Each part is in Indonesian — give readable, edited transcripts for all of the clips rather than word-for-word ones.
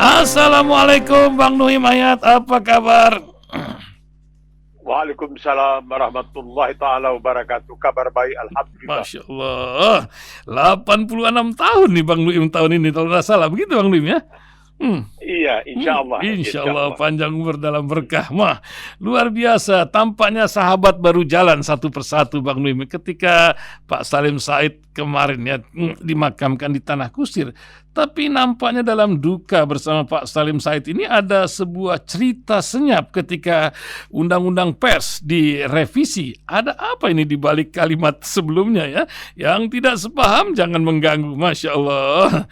Assalamualaikum Bang Nuhim Hayat, apa kabar? Waalaikumsalam warahmatullahi ta'ala wabarakatuh. Kabar baik, alhamdulillah. Masya Allah, 86 tahun nih Bang Nuhim tahun ini, kalau nggak salah. Begitu Bang Nuhim ya? Iya, insya Allah. Insya Allah panjang umur dalam berkah. Wah, luar biasa. Tampaknya sahabat baru jalan satu persatu Bang Nuhim. Ketika Pak Salim Said kemarin ya dimakamkan di Tanah Kusir. Tapi nampaknya dalam duka bersama Pak Salim Said ini ada sebuah cerita senyap ketika Undang-Undang Pers direvisi. Ada apa ini di balik kalimat sebelumnya ya? Yang tidak sepaham jangan mengganggu. Masya Allah.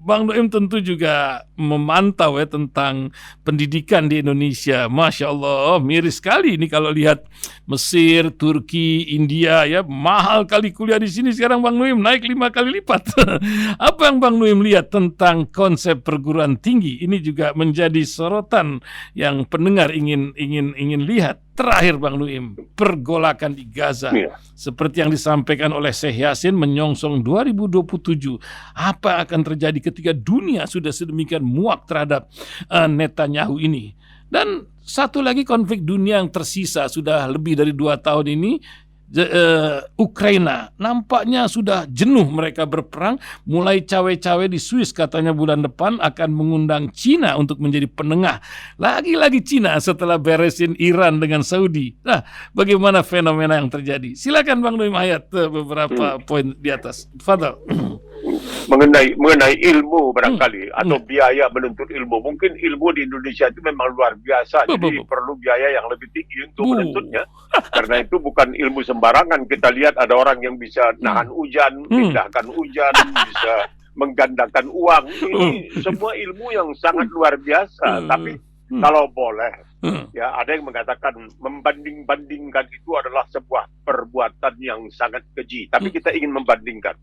Bang Nuhim tentu juga memantau ya tentang pendidikan di Indonesia. Masya Allah, miris sekali ini kalau lihat Mesir, Turki, India ya, mahal kali kuliah di sini sekarang Bang Nuhim, naik 5 kali lipat. Apa yang Bang Nuhim lihat tentang konsep perguruan tinggi? Ini juga menjadi sorotan yang pendengar ingin lihat. Terakhir Bang Nuhim, pergolakan di Gaza. Seperti yang disampaikan oleh Syekh Yasin menyongsong 2027. Apa akan terjadi ketika dunia sudah sedemikian muak terhadap Netanyahu ini? Dan satu lagi konflik dunia yang tersisa sudah lebih dari 2 tahun ini, Ukraina. Nampaknya sudah jenuh mereka berperang. Mulai cawe-cawe di Swiss katanya bulan depan akan mengundang Cina untuk menjadi penengah. Lagi-lagi Cina setelah beresin Iran dengan Saudi. Nah, bagaimana fenomena yang terjadi? Silakan Bang Nuhim Hayat beberapa poin di atas. Fadal. Mengenai ilmu barangkali atau biaya menuntut ilmu. Mungkin ilmu di Indonesia itu memang luar biasa. Jadi perlu biaya yang lebih tinggi untuk menuntutnya. Karena itu bukan ilmu sembarangan. Kita lihat ada orang yang bisa nahan hujan, pindahkan hujan, bisa menggandakan uang. Ini semua ilmu yang sangat luar biasa. Tapi kalau boleh, ya ada yang mengatakan membanding-bandingkan itu adalah sebuah perbuatan yang sangat keji. Tapi kita ingin membandingkan.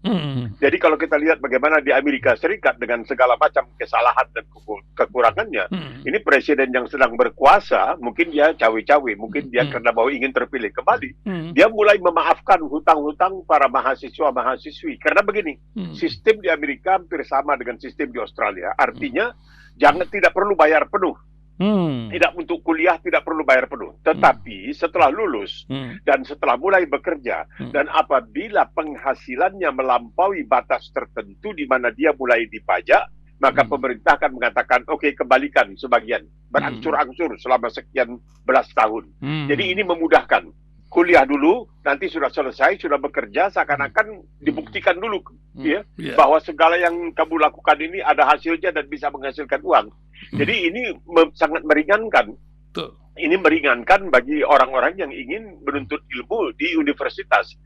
Jadi kalau kita lihat bagaimana di Amerika Serikat dengan segala macam kesalahan dan kekurangannya, ini presiden yang sedang berkuasa, mungkin dia cawe-cawe, mungkin dia karena mau ingin terpilih kembali, dia mulai memaafkan hutang-hutang para mahasiswa-mahasiswi. Karena begini, sistem di Amerika hampir sama dengan sistem di Australia. Artinya tidak perlu bayar penuh. Tidak untuk kuliah tidak perlu bayar penuh. Tetapi setelah lulus dan setelah mulai bekerja dan apabila penghasilannya melampaui batas tertentu di mana dia mulai dipajak, maka pemerintah akan mengatakan oke, kembalikan sebagian, berangsur-angsur selama sekian belas tahun. Jadi ini memudahkan. Kuliah dulu, nanti sudah selesai, sudah bekerja, seakan-akan dibuktikan dulu bahwa segala yang kamu lakukan ini ada hasilnya dan bisa menghasilkan uang. Jadi ini sangat meringankan. Ini meringankan bagi orang-orang yang ingin menuntut ilmu di universitas.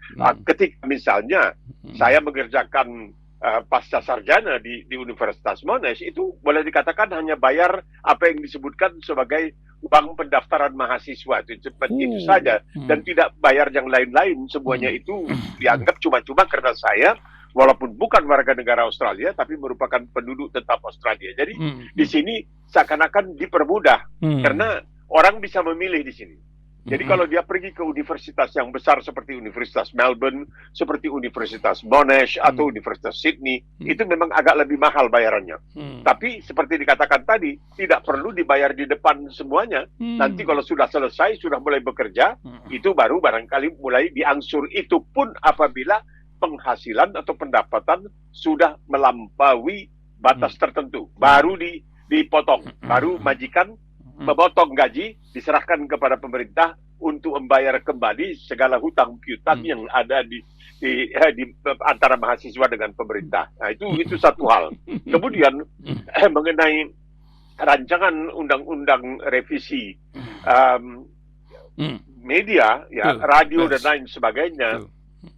Ketika misalnya saya mengerjakan pasca sarjana di Universitas Monash, itu boleh dikatakan hanya bayar apa yang disebutkan sebagai uang pendaftaran mahasiswa. Itu saja. Dan tidak bayar yang lain-lain. Semuanya itu dianggap cuma-cuma karena saya walaupun bukan warga negara Australia, tapi merupakan penduduk tetap Australia. Jadi di sini seakan-akan dipermudah karena orang bisa memilih di sini. Jadi kalau dia pergi ke universitas yang besar seperti Universitas Melbourne, seperti Universitas Monash atau Universitas Sydney, itu memang agak lebih mahal bayarannya. Tapi seperti dikatakan tadi, tidak perlu dibayar di depan semuanya. Nanti kalau sudah selesai, sudah mulai bekerja, itu baru barangkali mulai diangsur. Itu pun apabila penghasilan atau pendapatan sudah melampaui batas tertentu. Baru dipotong, baru majikan memotong gaji, diserahkan kepada pemerintah untuk membayar kembali segala hutang piutang yang ada di antara mahasiswa dengan pemerintah. Nah, itu satu hal. Kemudian mengenai rancangan undang-undang revisi media, ya radio dan lain sebagainya,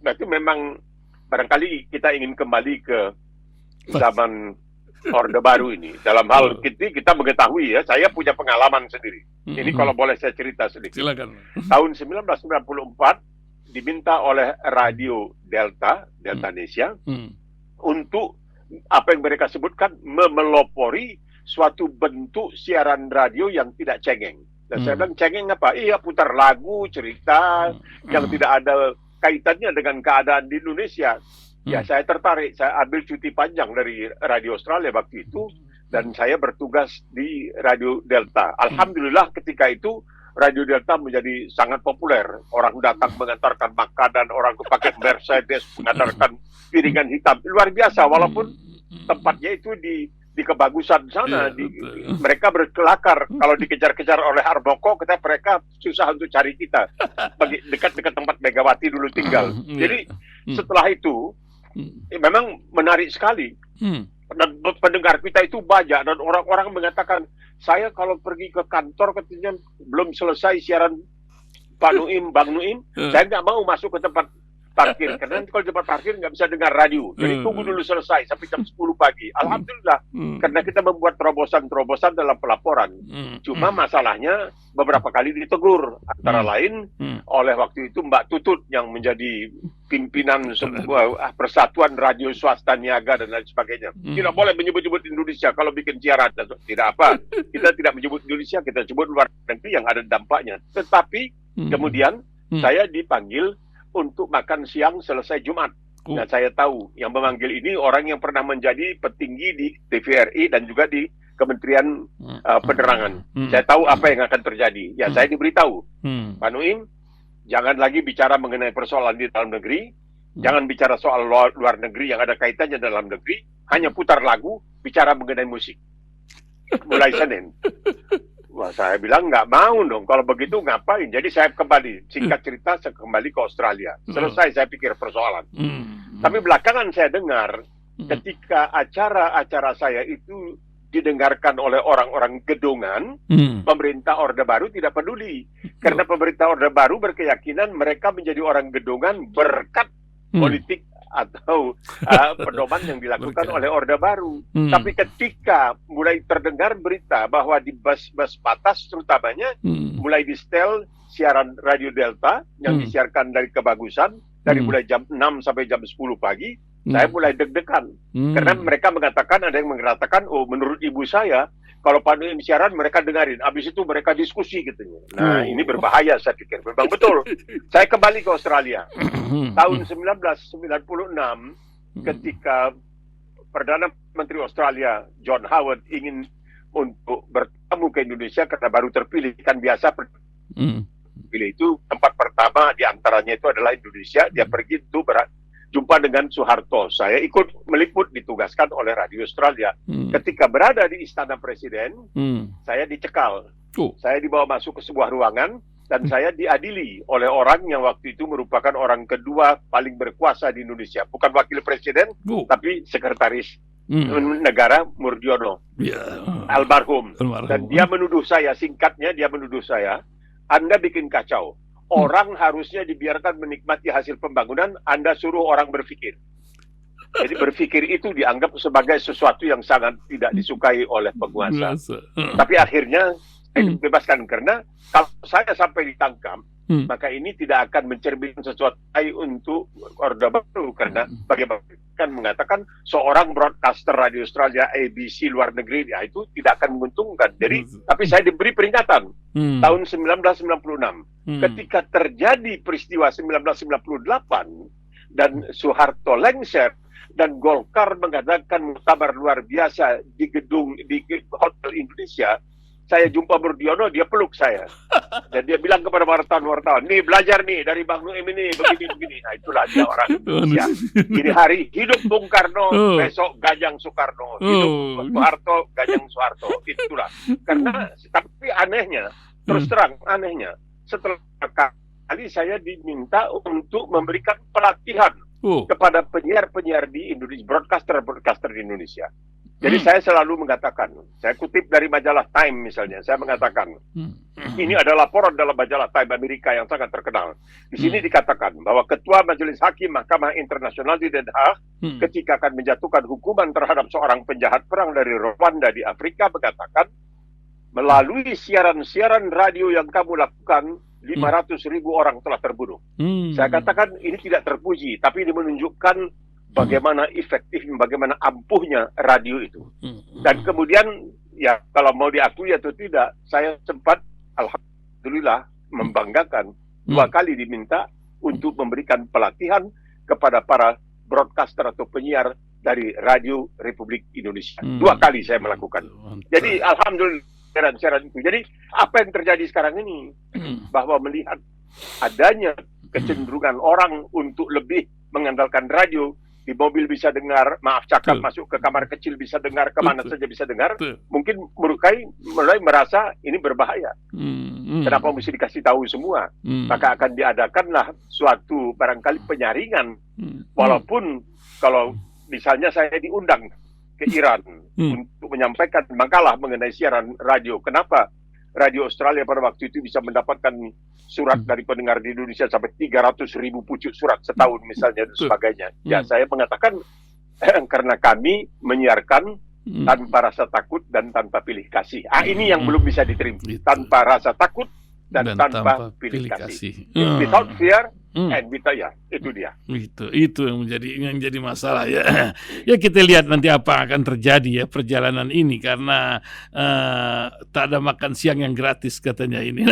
berarti memang barangkali kita ingin kembali ke zaman Orde Baru ini. Dalam hal kita mengetahui ya, saya punya pengalaman sendiri. Ini kalau boleh saya cerita sedikit. Silakan. Tahun 1994 diminta oleh Radio Delta Indonesia untuk apa yang mereka sebutkan memelopori suatu bentuk siaran radio yang tidak cengeng. Dan saya bilang cengeng apa? Iya, putar lagu, cerita yang tidak ada kaitannya dengan keadaan di Indonesia. Ya, saya tertarik. Saya ambil cuti panjang dari Radio Australia waktu itu dan saya bertugas di Radio Delta. Alhamdulillah ketika itu Radio Delta menjadi sangat populer. Orang datang mengantarkan makanan, orang pakai Mercedes mengantarkan piringan hitam. Luar biasa, walaupun tempatnya itu di Kebagusan sana, mereka berkelakar kalau dikejar-kejar oleh Harmoko, mereka susah untuk cari kita. Dekat-dekat tempat Megawati dulu tinggal. Jadi setelah itu memang menarik sekali. Dan pendengar kita itu banyak dan orang-orang mengatakan, saya kalau pergi ke kantor katanya belum selesai siaran Pak Nuim, Bang Nuim, saya nggak mau masuk ke tempat parkir, karena nanti kalau di tempat parkir nggak bisa dengar radio. Jadi tunggu dulu selesai sampai jam 10 pagi. Alhamdulillah, karena kita membuat terobosan-terobosan dalam pelaporan. Cuma masalahnya beberapa kali ditegur, antara lain oleh waktu itu Mbak Tutut yang menjadi pimpinan sebuah persatuan radio swasta niaga dan lain sebagainya. Tidak boleh menyebut-nyebut Indonesia kalau bikin siaran. Tidak apa, kita tidak menyebut Indonesia, kita sebut luar negeri yang ada dampaknya. Tetapi kemudian saya dipanggil untuk makan siang selesai Jumat. Nah, saya tahu yang memanggil ini orang yang pernah menjadi petinggi di TVRI dan juga di Kementerian Penerangan. Saya tahu apa yang akan terjadi. Ya, saya diberitahu, Pak Nuim, jangan lagi bicara mengenai persoalan di dalam negeri, jangan bicara soal luar negeri yang ada kaitannya dalam negeri, hanya putar lagu, bicara mengenai musik. Mulai Senin. Wah, saya bilang nggak mau dong. Kalau begitu ngapain? Jadi saya kembali. Singkat cerita, saya kembali ke Australia. Selesai saya pikir persoalan. Tapi belakangan saya dengar ketika acara-acara saya itu didengarkan oleh orang-orang gedongan, pemerintah Orde Baru tidak peduli. Karena pemerintah Orde Baru berkeyakinan mereka menjadi orang gedongan berkat politik atau pedoman yang dilakukan oleh Orde Baru. Tapi ketika mulai terdengar berita bahwa di bus-bus batas terutamanya mulai di-setel siaran Radio Delta yang disiarkan dari Kebagusan dari mulai jam 6 sampai jam 10 pagi, saya mulai deg-degan. Karena mereka mengatakan, ada yang mengatakan, oh menurut ibu saya, kalau Pak Nuim siaran mereka dengarin, habis itu mereka diskusi gitu. Nah, ini berbahaya saya pikir. Memang betul. Saya kembali ke Australia. Tahun 1996 ketika Perdana Menteri Australia John Howard ingin untuk bertemu ke Indonesia karena baru terpilih, kan biasa pilih itu tempat pertama diantaranya itu adalah Indonesia. Dia pergi itu jumpa dengan Soeharto. Saya ikut meliput, ditugaskan oleh Radio Australia. Ketika berada di Istana Presiden, saya dicekal. Saya dibawa masuk ke sebuah ruangan dan saya diadili oleh orang yang waktu itu merupakan orang kedua paling berkuasa di Indonesia. Bukan wakil presiden, tapi sekretaris negara Murdiono. Almarhum. Dan dia menuduh saya, singkatnya dia menuduh saya, Anda bikin kacau. Orang harusnya dibiarkan menikmati hasil pembangunan, Anda suruh orang berpikir. Jadi berpikir itu dianggap sebagai sesuatu yang sangat tidak disukai oleh penguasa. Tapi akhirnya saya dibebaskan karena kalau saya sampai ditangkap, maka ini tidak akan mencerminkan sesuatu untuk Orde Baru. Karena bagaimana kan mengatakan seorang broadcaster Radio Australia ABC luar negeri, ya itu tidak akan menguntungkan. Jadi, tapi saya diberi peringatan tahun 1996 ketika terjadi peristiwa 1998 dan Soeharto lengser dan Golkar mengadakan muktamar luar biasa di gedung di Hotel Indonesia. Saya jumpa Murdiono, dia peluk saya. Dan dia bilang kepada wartawan, nih belajar nih dari Bang Nuim ini, begini-begini. Nah itulah dia orang Indonesia. Ini hari hidup Bung Karno, besok Gajang Soekarno. Hidup Soeharto, Gajang Soeharto. Itulah. Karena, tapi anehnya, terus terang anehnya, setelah kali saya diminta untuk memberikan pelatihan kepada penyiar-penyiar di Indonesia, broadcaster di Indonesia. Jadi saya selalu mengatakan, saya kutip dari majalah Time misalnya, saya mengatakan, ini adalah laporan dalam majalah Time Amerika yang sangat terkenal. Di sini dikatakan bahwa Ketua Majelis Hakim Mahkamah Internasional di Den Haag ketika akan menjatuhkan hukuman terhadap seorang penjahat perang dari Rwanda di Afrika mengatakan, melalui siaran-siaran radio yang kamu lakukan, 500.000 orang telah terbunuh. Saya katakan ini tidak terpuji, tapi ini menunjukkan bagaimana efektif, bagaimana ampuhnya radio itu. Dan kemudian, ya kalau mau diakui atau tidak, saya sempat, alhamdulillah, membanggakan 2 kali diminta untuk memberikan pelatihan kepada para broadcaster atau penyiar dari Radio Republik Indonesia. 2 kali saya melakukan. Mantap. Jadi alhamdulillah siaran itu. Jadi apa yang terjadi sekarang ini bahwa melihat adanya kecenderungan orang untuk lebih mengandalkan radio, di mobil bisa dengar, cakap masuk ke kamar kecil bisa dengar, kemana saja bisa dengar, mungkin mulai merasa ini berbahaya. Kenapa mesti dikasih tahu semua? Maka akan diadakanlah suatu barangkali penyaringan, walaupun kalau misalnya saya diundang ke Iran untuk menyampaikan makalah mengenai siaran radio. Kenapa Radio Australia pada waktu itu bisa mendapatkan surat dari pendengar di Indonesia sampai 300.000 pucuk surat setahun misalnya dan sebagainya. Ya, saya mengatakan karena kami menyiarkan tanpa rasa takut dan tanpa pilih kasih. Ini yang belum bisa diterima. Tanpa rasa takut dan tanpa pilih kasih. Without fear and without, ya, itu dia. Itu yang menjadi masalah ya. Ya, kita lihat nanti apa akan terjadi ya perjalanan ini, karena tak ada makan siang yang gratis katanya ini.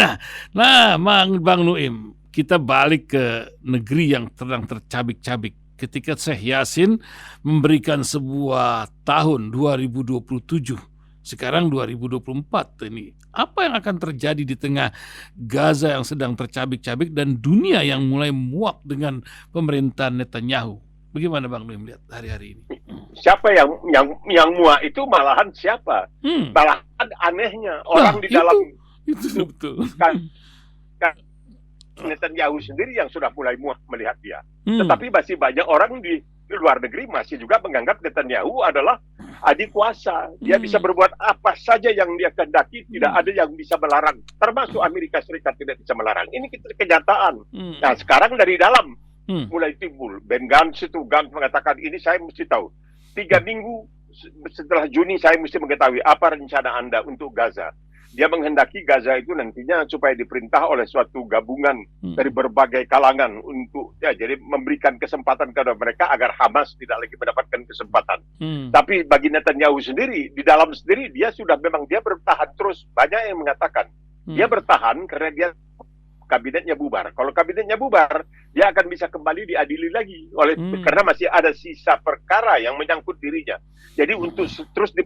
Nah, Bang Nuim, kita balik ke negeri yang sedang tercabik-cabik. Ketika Syekh Yasin memberikan sebuah tahun 2027, sekarang 2024 ini, apa yang akan terjadi di tengah Gaza yang sedang tercabik-cabik dan dunia yang mulai muak dengan pemerintahan Netanyahu? Bagaimana Bang Nuim melihat hari-hari ini? Siapa yang muak itu malahan siapa? Malahan anehnya orang di dalam itu betul. Netanyahu sendiri yang sudah mulai muak melihat dia. Tetapi masih banyak orang di luar negeri masih juga menganggap Netanyahu adalah adik kuasa. Dia bisa berbuat apa saja yang dia kehendaki, tidak ada yang bisa melarang. Termasuk Amerika Serikat tidak bisa melarang. Ini kenyataan. Nah, sekarang dari dalam mulai timbul. Ben Gantz mengatakan ini saya mesti tahu. 3 minggu setelah Juni saya mesti mengetahui apa rencana Anda untuk Gaza. Dia menghendaki Gaza itu nantinya supaya diperintah oleh suatu gabungan dari berbagai kalangan untuk jadi memberikan kesempatan kepada mereka agar Hamas tidak lagi mendapatkan kesempatan. Tapi bagi Netanyahu sendiri, di dalam sendiri dia bertahan terus. Banyak yang mengatakan dia bertahan karena dia kabinetnya bubar. Kalau kabinetnya bubar, dia akan bisa kembali diadili lagi karena masih ada sisa perkara yang menyangkut dirinya. Jadi untuk terus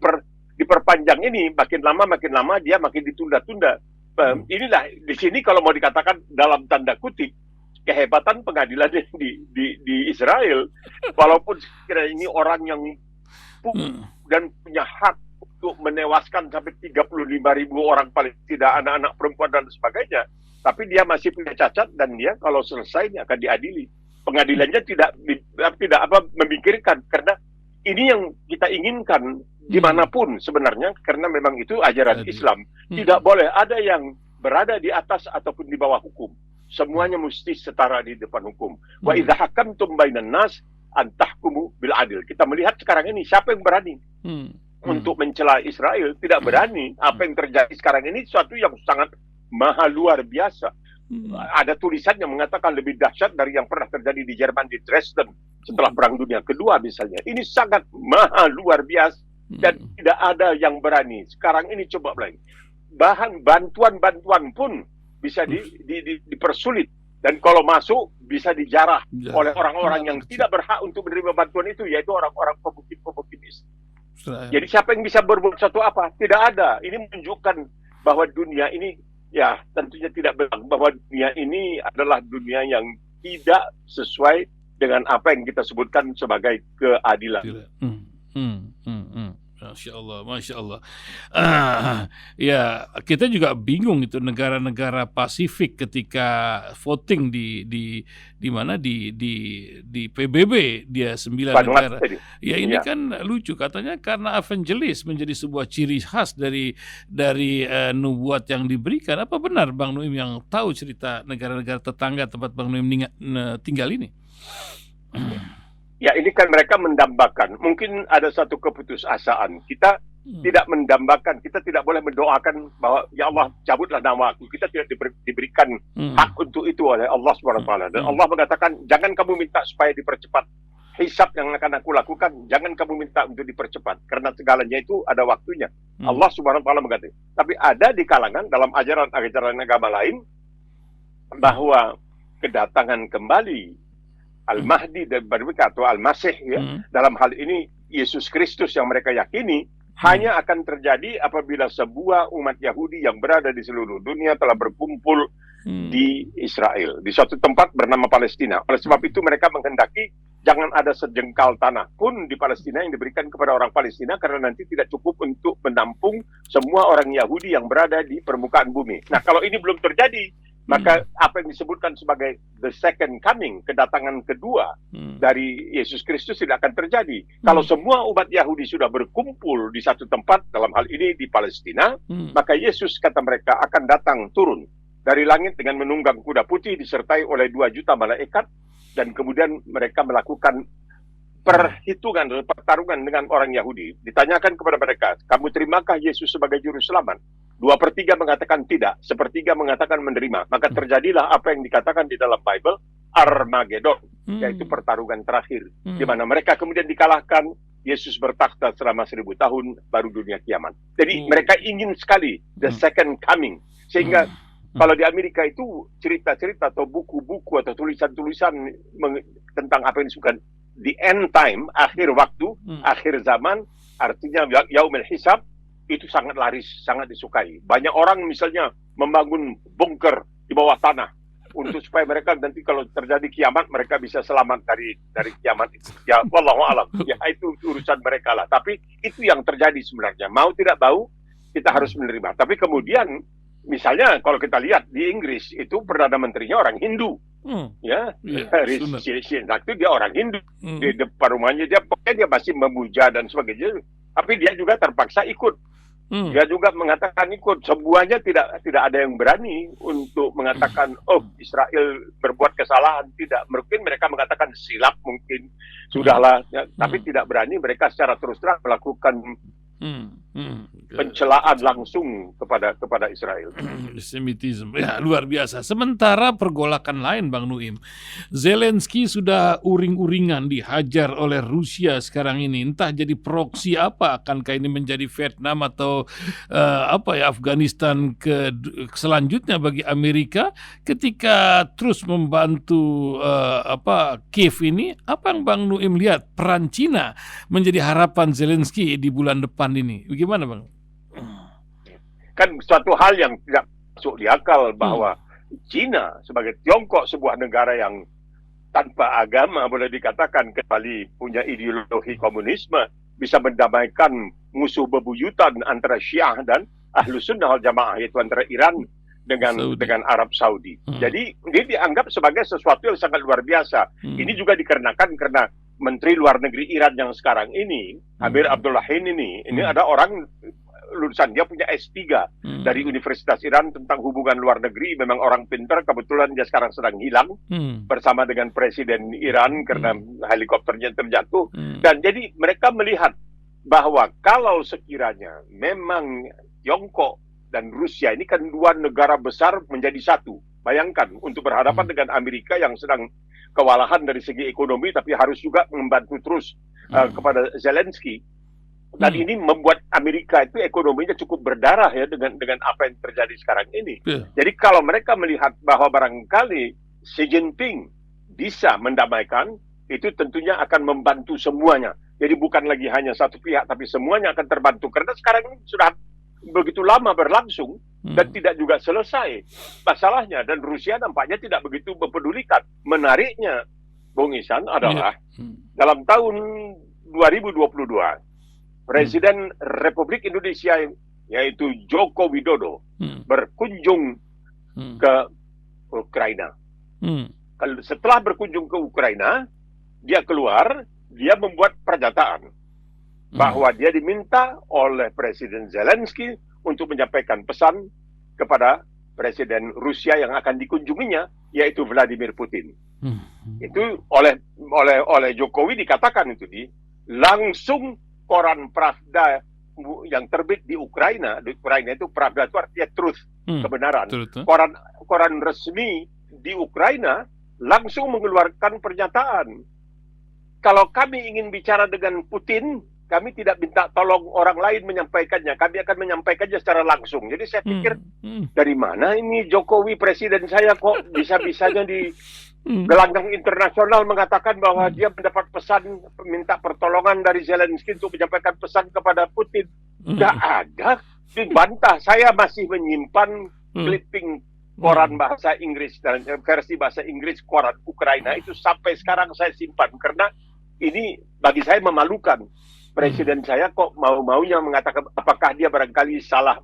diperpanjang ini makin lama dia makin ditunda-tunda. Inilah di sini kalau mau dikatakan dalam tanda kutip kehebatan pengadilan di Israel, walaupun sekiranya ini orang yang dan punya hak untuk menewaskan sampai 35.000 orang Palestina, anak-anak, perempuan dan sebagainya, tapi dia masih punya cacat dan dia kalau selesai ini akan diadili. Pengadilannya tidak memikirkan, karena ini yang kita inginkan dimanapun sebenarnya, karena memang itu ajaran Islam. Tidak boleh ada yang berada di atas ataupun di bawah hukum. Semuanya mesti setara di depan hukum. Wa idza hakamtum bainan nas an tahkumu bil adil. Kita melihat sekarang ini siapa yang berani untuk mencela Israel, tidak berani. Apa yang terjadi sekarang ini suatu yang sangat maha luar biasa. Ada tulisan yang mengatakan lebih dahsyat dari yang pernah terjadi di Jerman, di Dresden setelah Perang Dunia Kedua misalnya. Ini sangat maha luar biasa dan tidak ada yang berani. Sekarang ini coba lagi. Bahan bantuan pun bisa dipersulit, dan kalau masuk bisa dijarah oleh orang-orang yang tidak berhak untuk menerima bantuan itu, yaitu orang-orang pemukim Islam. Jadi siapa yang bisa berbuat satu apa? Tidak ada. Ini menunjukkan bahwa dunia ini, ya tentunya tidak benar, bahwa dunia ini adalah dunia yang tidak sesuai dengan apa yang kita sebutkan sebagai keadilan. Masya Allah. Ya, kita juga bingung itu negara-negara Pasifik ketika voting di mana di PBB dia 9 negara. Ya ini kan lucu, katanya karena evangelis menjadi sebuah ciri khas dari nubuat yang diberikan. Apa benar Bang Nuim yang tahu cerita negara-negara tetangga tempat Bang Nuim tinggal ini? Ya, ini kan mereka mendambakan. Mungkin ada satu keputusasaan. Kita tidak mendambakan, kita tidak boleh mendoakan bahwa ya Allah cabutlah nama aku. Kita tidak diberikan hak untuk itu oleh Allah SWT. Dan Allah mengatakan, jangan kamu minta supaya dipercepat hisab yang akan aku lakukan. Jangan kamu minta untuk dipercepat, karena segalanya itu ada waktunya. Allah SWT mengatakan. Tapi ada di kalangan dalam ajaran agama lain bahwa kedatangan kembali Al-Mahdi dan mereka atau Al-Masih ya. Dalam hal ini Yesus Kristus yang mereka yakini hanya akan terjadi apabila sebuah umat Yahudi yang berada di seluruh dunia telah berkumpul di Israel, di suatu tempat bernama Palestina. Oleh sebab itu mereka menghendaki jangan ada sejengkal tanah pun di Palestina yang diberikan kepada orang Palestina, karena nanti tidak cukup untuk menampung semua orang Yahudi yang berada di permukaan bumi. Nah, kalau ini belum terjadi, maka apa yang disebutkan sebagai the second coming, kedatangan kedua dari Yesus Kristus tidak akan terjadi. Kalau semua umat Yahudi sudah berkumpul di satu tempat, dalam hal ini di Palestina, maka Yesus, kata mereka, akan datang turun dari langit dengan menunggang kuda putih disertai oleh 2 juta malaikat, dan kemudian mereka melakukan pertarungan dengan orang Yahudi. Ditanyakan kepada mereka, kamu terimakah Yesus sebagai juru selamat? 2/3 mengatakan tidak, 1/3 mengatakan menerima. Maka terjadilah apa yang dikatakan di dalam Bible, Armageddon, yaitu pertarungan terakhir, di mana mereka kemudian dikalahkan, Yesus bertakhta selama 1000 tahun, baru dunia kiamat. Jadi mereka ingin sekali the second coming, sehingga kalau di Amerika itu cerita-cerita atau buku-buku atau tulisan-tulisan tentang apa yang disebutkan the end time, akhir waktu, akhir zaman, artinya yaumul hisab, itu sangat laris, sangat disukai. Banyak orang misalnya membangun bunker di bawah tanah untuk supaya mereka nanti kalau terjadi kiamat mereka bisa selamat dari kiamat itu. Ya, wallahu alam. Ya, itu urusan mereka lah. Tapi itu yang terjadi sebenarnya. Mau tidak mau kita harus menerima. Tapi kemudian misalnya kalau kita lihat di Inggris itu Perdana Menterinya orang Hindu. Rishi Sunak itu dia orang Hindu. Di depan rumahnya dia masih memuja dan sebagainya. Tapi dia juga terpaksa ikut. Dia juga mengatakan ikut. Semuanya tidak ada yang berani untuk mengatakan, oh Israel berbuat kesalahan. Tidak. Mungkin mereka mengatakan silap mungkin. Sudahlah. Ya, tapi tidak berani mereka secara terus terang melakukan pencelaan langsung kepada Israel. Antisemitisme, ya luar biasa. Sementara pergolakan lain, Bang Nuim, Zelensky sudah uring-uringan dihajar oleh Rusia sekarang ini. Entah jadi proksi apa, akankah ini menjadi Vietnam atau Afghanistan selanjutnya bagi Amerika ketika terus membantu Kiev ini. Apa yang Bang Nuim lihat peran Cina menjadi harapan Zelensky di bulan depan ini? Bagaimana, Bang? Kan suatu hal yang tidak masuk di akal bahwa Cina sebagai Tiongkok, sebuah negara yang tanpa agama boleh dikatakan kembali punya ideologi komunisme, bisa mendamaikan musuh bebuyutan antara Syiah dan Ahlus Sunnah wal Jamaah, yaitu antara Iran dengan Arab Saudi. Jadi dia dianggap sebagai sesuatu yang sangat luar biasa. Ini juga dikarenakan karena Menteri Luar Negeri Iran yang sekarang ini, Amir Abdullahian ini ada orang lulusan, dia punya S3 dari Universitas Iran tentang hubungan luar negeri, memang orang pintar. Kebetulan dia sekarang sedang hilang bersama dengan Presiden Iran karena helikopternya terjatuh. Dan jadi mereka melihat bahwa kalau sekiranya memang Tiongkok dan Rusia ini kan 2 negara besar menjadi satu. Bayangkan untuk berhadapan dengan Amerika yang sedang kewalahan dari segi ekonomi, tapi harus juga membantu terus kepada Zelensky. Dan ini membuat Amerika itu ekonominya cukup berdarah ya dengan apa yang terjadi sekarang ini. Jadi kalau mereka melihat bahwa barangkali Xi Jinping bisa mendamaikan, itu tentunya akan membantu semuanya. Jadi bukan lagi hanya satu pihak, tapi semuanya akan terbantu. Karena sekarang ini sudah begitu lama berlangsung dan tidak juga selesai masalahnya. Dan Rusia nampaknya tidak begitu mempedulikan. Menariknya, Bung Ihsan, adalah dalam tahun 2022, Presiden Republik Indonesia yaitu Joko Widodo berkunjung ke Ukraina. Setelah berkunjung ke Ukraina, dia keluar, dia membuat pernyataan bahwa dia diminta oleh Presiden Zelensky untuk menyampaikan pesan kepada Presiden Rusia yang akan dikunjunginya, yaitu Vladimir Putin. Itu oleh Jokowi dikatakan langsung koran Pravda yang terbit di Ukraina itu Pravda itu artinya truth, kebenaran. Koran resmi di Ukraina langsung mengeluarkan pernyataan. Kalau kami ingin bicara dengan Putin, kami tidak minta tolong orang lain menyampaikannya, kami akan menyampaikannya secara langsung. Jadi saya pikir dari mana ini Jokowi presiden saya kok bisa-bisanya Gelanggang internasional mengatakan bahwa dia mendapat pesan, minta pertolongan dari Zelensky untuk menyampaikan pesan kepada Putin. Tidak ada, dibantah. Saya masih menyimpan clipping koran bahasa Inggris dan versi bahasa Inggris koran Ukraina itu sampai sekarang saya simpan karena ini bagi saya memalukan. Presiden saya kok mau-maunya mengatakan apakah dia barangkali salah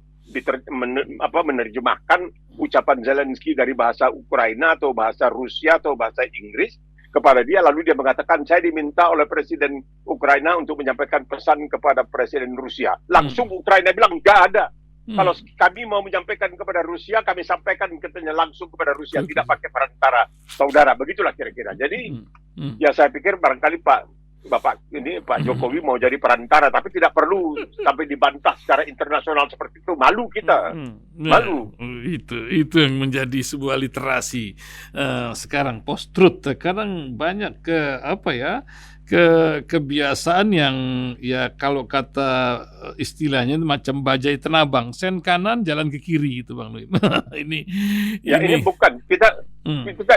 menerjemahkan ucapan Zelensky dari bahasa Ukraina atau bahasa Rusia atau bahasa Inggris kepada dia, lalu dia mengatakan saya diminta oleh Presiden Ukraina untuk menyampaikan pesan kepada Presiden Rusia. Langsung Ukraina bilang nggak ada. Kalau kami mau menyampaikan kepada Rusia, kami sampaikan katanya langsung kepada Rusia, tidak pakai perantara saudara. Begitulah kira-kira. Jadi ya saya pikir barangkali Bapak Jokowi mau jadi perantara, tapi tidak perlu sampai dibantah secara internasional seperti itu. Malu kita, malu. Itu yang menjadi sebuah literasi sekarang post-truth. Sekarang banyak kebiasaan yang ya kalau kata istilahnya macam bajai tenabang, sen kanan jalan ke kiri itu Bang Nuim. ini bukan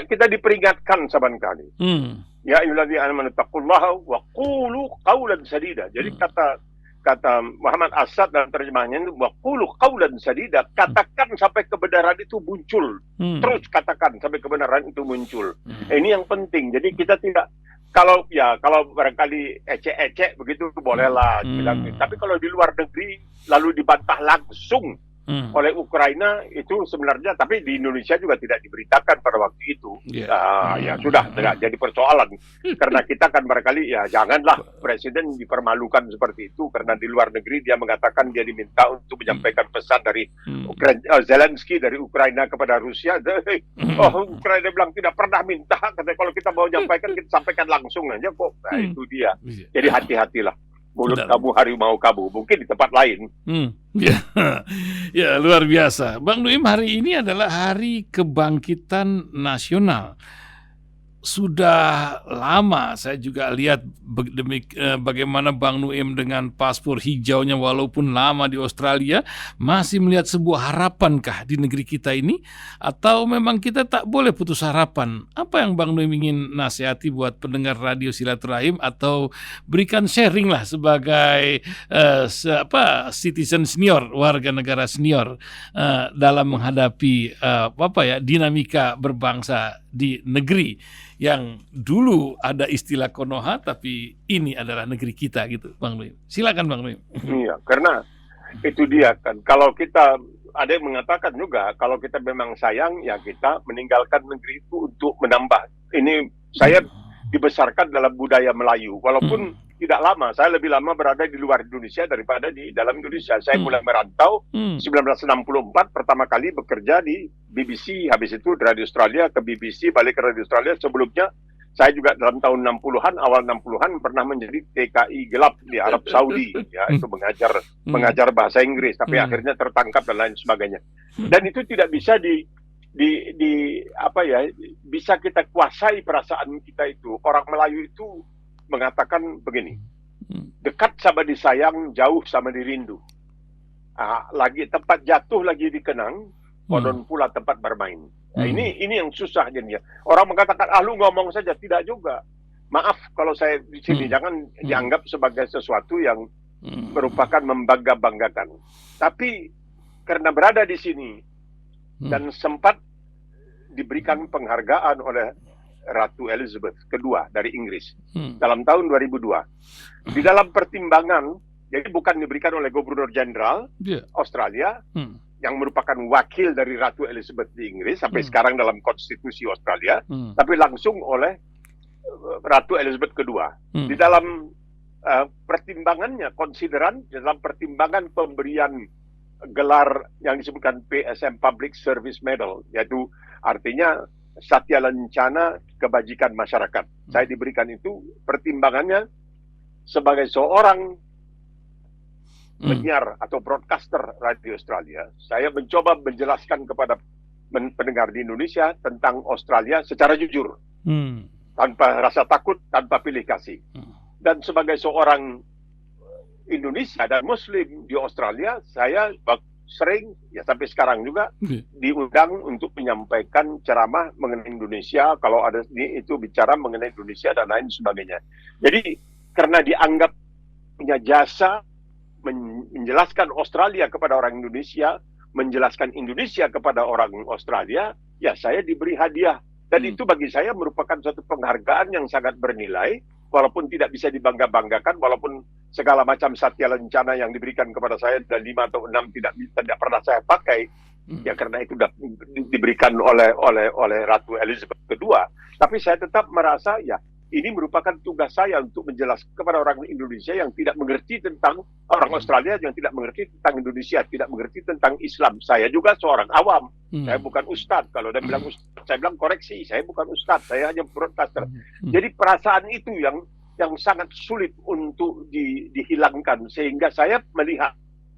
kita diperingatkan saban kali. Ya ayyuhalladzina amanu taqullaha wa qulu qawlan sadida. Jadi kata Muhammad Asad dalam terjemahannya itu wa qulu qawlan sadida, katakan sampai kebenaran itu muncul. Terus katakan sampai kebenaran itu muncul. Ini yang penting. Jadi kita tidak kalau barangkali ecek-ecek begitu bolehlah bilang. Tapi kalau di luar negeri lalu dibantah langsung oleh Ukraina itu sebenarnya, tapi di Indonesia juga tidak diberitakan pada waktu itu. Ya sudah tidak jadi persoalan karena kita kan barangkali ya janganlah presiden dipermalukan seperti itu karena di luar negeri dia mengatakan dia diminta untuk menyampaikan pesan dari Zelensky dari Ukraina kepada Rusia. Ukraina bilang tidak pernah minta, katanya kalau kita mau menyampaikan kita sampaikan langsung aja kok. Nah, itu dia. Jadi hati-hatilah. Mulut kamu harimau kamu, mungkin di tempat lain. Ya luar biasa. Bang Nuim, hari ini adalah Hari Kebangkitan Nasional. Sudah lama saya juga lihat bagaimana Bang Nuim dengan paspor hijaunya walaupun lama di Australia masih melihat sebuah harapankah di negeri kita ini, atau memang kita tak boleh putus harapan? Apa yang Bang Nuim ingin nasihati buat pendengar radio Silaturahim atau berikan sharing lah sebagai citizen senior, warga negara senior dalam menghadapi dinamika berbangsa di negeri yang dulu ada istilah Konoha tapi ini adalah negeri kita gitu, Bang Nuim. Silakan Bang Nuim. Iya, karena itu dia kan. Kalau kita ada yang mengatakan juga kalau kita memang sayang ya kita meninggalkan negeri itu untuk menambah. Ini saya dibesarkan dalam budaya Melayu, walaupun tidak lama. Saya lebih lama berada di luar Indonesia daripada di dalam Indonesia. Saya mulai merantau 1964, pertama kali bekerja di BBC, habis itu di Radio Australia, ke BBC, balik ke Radio Australia. Sebelumnya saya juga dalam tahun 60-an, awal 60-an pernah menjadi TKI gelap di Arab Saudi, ya, itu mengajar bahasa Inggris, tapi akhirnya tertangkap dan lain sebagainya. Dan itu tidak bisa bisa kita kuasai perasaan kita itu. Orang Melayu itu mengatakan begini, dekat sama disayang, jauh sama dirindu. Lagi tempat jatuh lagi dikenang, konon pula tempat bermain. Nah, ini yang susah jadinya. Orang mengatakan, lu ngomong saja, tidak juga. Maaf kalau saya di sini, jangan dianggap sebagai sesuatu yang merupakan membangga-banggakan. Tapi karena berada di sini dan sempat diberikan penghargaan oleh Ratu Elizabeth II dari Inggris dalam tahun 2002. Di dalam pertimbangan, jadi bukan diberikan oleh Gubernur Jenderal Australia yang merupakan wakil dari Ratu Elizabeth di Inggris sampai sekarang dalam konstitusi Australia, tapi langsung oleh Ratu Elizabeth II. Di dalam pertimbangannya, konsideran dalam pertimbangan pemberian gelar yang disebutkan PSM Public Service Medal, yaitu artinya Satya Lencana Kebajikan Masyarakat. Saya diberikan itu, pertimbangannya sebagai seorang penyiar atau broadcaster Radio Australia, saya mencoba menjelaskan kepada pendengar di Indonesia tentang Australia secara jujur, tanpa rasa takut, tanpa pilih kasih. Dan sebagai seorang Indonesia dan Muslim di Australia, saya sering, ya sampai sekarang juga Iya. diundang untuk menyampaikan ceramah mengenai Indonesia, kalau ada itu bicara mengenai Indonesia dan lain sebagainya. Jadi karena dianggap punya jasa menjelaskan Australia kepada orang Indonesia, menjelaskan Indonesia kepada orang Australia, ya saya diberi hadiah. Dan itu bagi saya merupakan suatu penghargaan yang sangat bernilai, walaupun tidak bisa dibangga-banggakan, walaupun segala macam satya lencana yang diberikan kepada saya, dan 5 atau 6 tidak pernah saya pakai, ya karena itu sudah diberikan oleh Ratu Elizabeth II. Tapi saya tetap merasa, ya ini merupakan tugas saya untuk menjelaskan kepada orang Indonesia yang tidak mengerti tentang orang Australia, yang tidak mengerti tentang Indonesia, tidak mengerti tentang Islam. Saya juga seorang awam, saya bukan ustadz. Kalau dia bilang ustadz, saya bilang koreksi, saya bukan ustadz, saya hanya broadcaster. Jadi perasaan itu yang sangat sulit untuk dihilangkan, sehingga saya melihat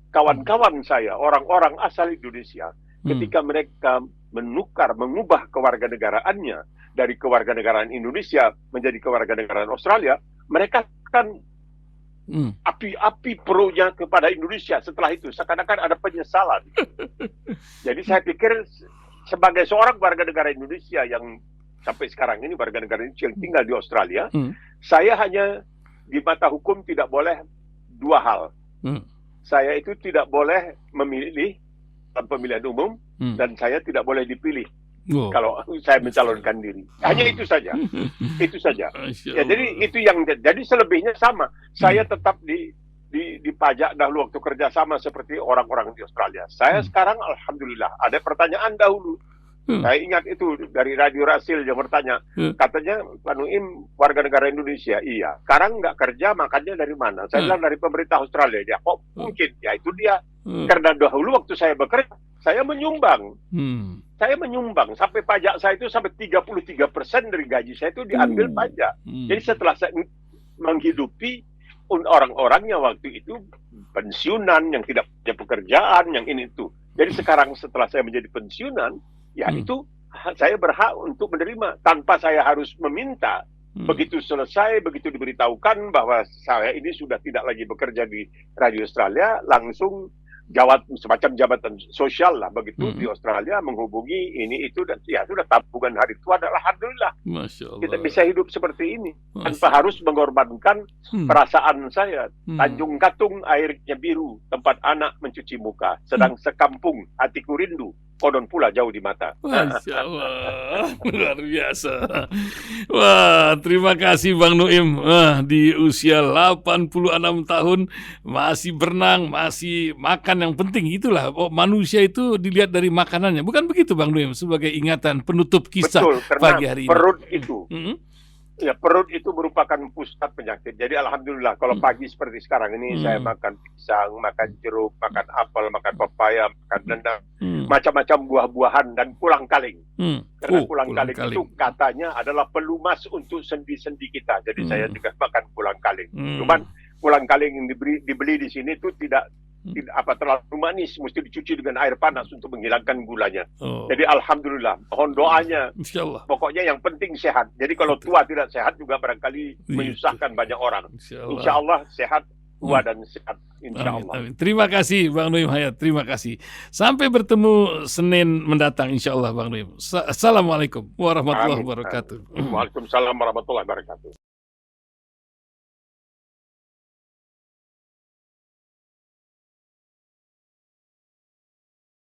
kawan-kawan saya, orang-orang asal Indonesia, ketika mereka mengubah kewarganegaraannya dari kewarganegaraan Indonesia menjadi kewarganegaraan Australia, mereka kan api-api pro-nya kepada Indonesia. Setelah itu seakan-akan ada penyesalan. Jadi saya pikir sebagai seorang warga negara Indonesia yang sampai sekarang ini warga negara Indonesia yang tinggal di Australia, saya hanya di mata hukum tidak boleh dua hal. Saya itu tidak boleh memilih dalam pemilihan umum, dan saya tidak boleh dipilih kalau saya mencalonkan diri. Hanya itu saja. Itu saja. Ya, jadi itu yang jadi selebihnya sama. Saya tetap dipajak dahulu waktu kerja sama seperti orang-orang di Australia. Saya sekarang alhamdulillah ada pertanyaan dahulu. Saya ingat itu dari Radio Rasil yang bertanya, katanya Pak Nuim warga negara Indonesia. Iya. Sekarang nggak kerja, makannya dari mana? Saya bilang dari pemerintah Australia. Dia kok mungkin? Ya itu dia. Karena dahulu waktu saya bekerja, saya menyumbang. Saya menyumbang sampai pajak saya itu sampai 33% dari gaji saya itu diambil pajak. Jadi setelah saya menghidupi orang-orang yang waktu itu pensiunan, yang tidak punya pekerjaan, yang ini itu. Jadi sekarang setelah saya menjadi pensiunan, ya itu saya berhak untuk menerima tanpa saya harus meminta. Begitu selesai, begitu diberitahukan bahwa saya ini sudah tidak lagi bekerja di Radio Australia, langsung semacam jabatan sosial lah begitu di Australia menghubungi ini itu, dan ya sudah tabungan hari tua adalah alhamdulillah. Masya Allah. Kita bisa hidup seperti ini tanpa harus mengorbankan perasaan saya. Tanjung Katung airnya biru, tempat anak mencuci muka, sedang sekampung hatiku rindu, konon pula jauh di mata. Masya Allah, luar biasa. Wah, terima kasih Bang Nuim. Di usia 86 tahun masih berenang, masih makan. Yang penting itulah, manusia itu dilihat dari makanannya. Bukan begitu Bang Nuim, sebagai ingatan penutup kisah. Betul, pagi hari ini. Perut itu. Ya, perut itu merupakan pusat penyakit. Jadi alhamdulillah kalau pagi seperti sekarang ini saya makan pisang, makan jeruk, makan apel, makan pepaya, makan dendang, macam-macam buah-buahan dan kulang-kaling. Karena kulang-kaling itu katanya adalah pelumas untuk sendi-sendi kita. Jadi saya juga makan kulang-kaling. Cuman kulang-kaling yang dibeli di sini itu tidak terlalu manis, mesti dicuci dengan air panas untuk menghilangkan gulanya. Jadi alhamdulillah, mohon doanya. Insyaallah. Pokoknya yang penting sehat. Jadi kalau tua tidak sehat juga barangkali menyusahkan banyak orang. Insyaallah sehat, tua dan sehat. Insyaallah. Amin. Terima kasih Bang Nuim Hayat, terima kasih. Sampai bertemu Senin mendatang insyaallah Bang Nuim. Assalamualaikum warahmatullahi wabarakatuh. Waalaikumsalam warahmatullahi wabarakatuh.